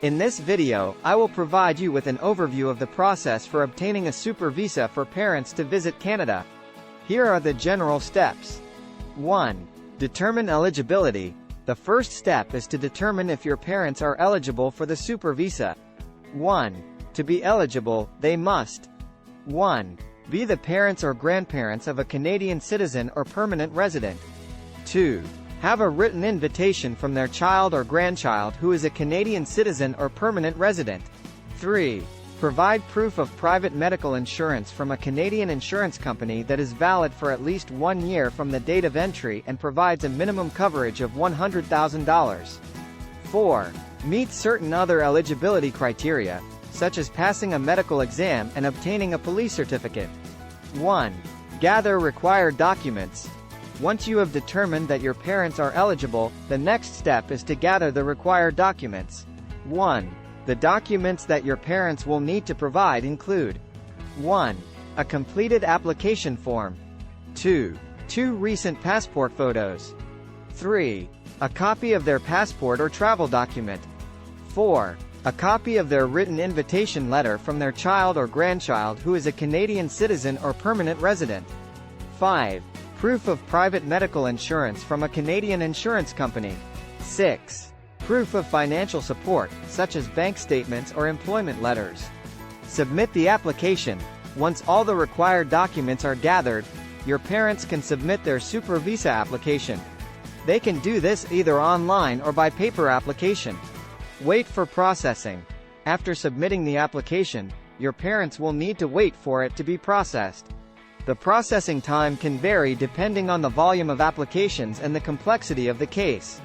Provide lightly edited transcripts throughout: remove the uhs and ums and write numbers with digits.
In this video, I will provide you with an overview of the process for obtaining a super visa for parents to visit Canada. Here are the general steps. 1. Determine eligibility. The first step is to determine if your parents are eligible for the super visa. 1. To be eligible, they must 1. Be the parents or grandparents of a Canadian citizen or permanent resident. 2. Have a written invitation from their child or grandchild who is a Canadian citizen or permanent resident. 3. Provide proof of private medical insurance from a Canadian insurance company that is valid for at least 1 year from the date of entry and provides a minimum coverage of $100,000. 4. Meet certain other eligibility criteria, such as passing a medical exam and obtaining a police certificate. 1. Gather required documents. Once you have determined that your parents are eligible, the next step is to gather the required documents. 1. The documents that your parents will need to provide include 1. A completed application form. 2. 2 recent passport photos. 3. A copy of their passport or travel document. 4. A copy of their written invitation letter from their child or grandchild who is a Canadian citizen or permanent resident. 5. Proof of private medical insurance from a Canadian insurance company. 6. Proof of financial support, such as bank statements or employment letters. Submit the application. Once all the required documents are gathered, your parents can submit their super visa application. They can do this either online or by paper application. Wait for processing. After submitting the application, your parents will need to wait for it to be processed. The processing time can vary depending on the volume of applications and the complexity of the case.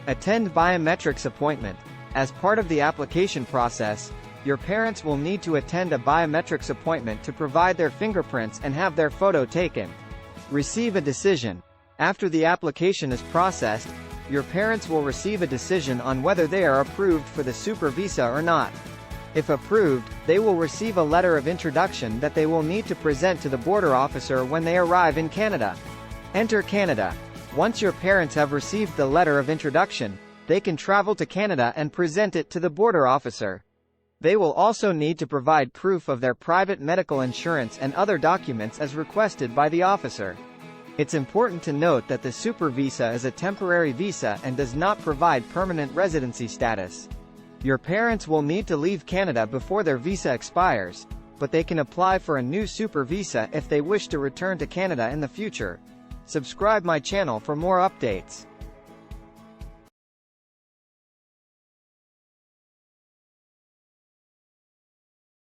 Attend biometrics appointment. As part of the application process, your parents will need to attend a biometrics appointment to provide their fingerprints and have their photo taken. Receive a decision. After the application is processed, your parents will receive a decision on whether they are approved for the super visa or not. If approved, they will receive a letter of introduction that they will need to present to the border officer when they arrive in Canada. Enter Canada. Once your parents have received the letter of introduction, they can travel to Canada and present it to the border officer. They will also need to provide proof of their private medical insurance and other documents as requested by the officer. It's important to note that the super visa is a temporary visa and does not provide permanent residency status. Your parents will need to leave Canada before their visa expires, but they can apply for a new super visa if they wish to return to Canada in the future. Subscribe my channel for more updates.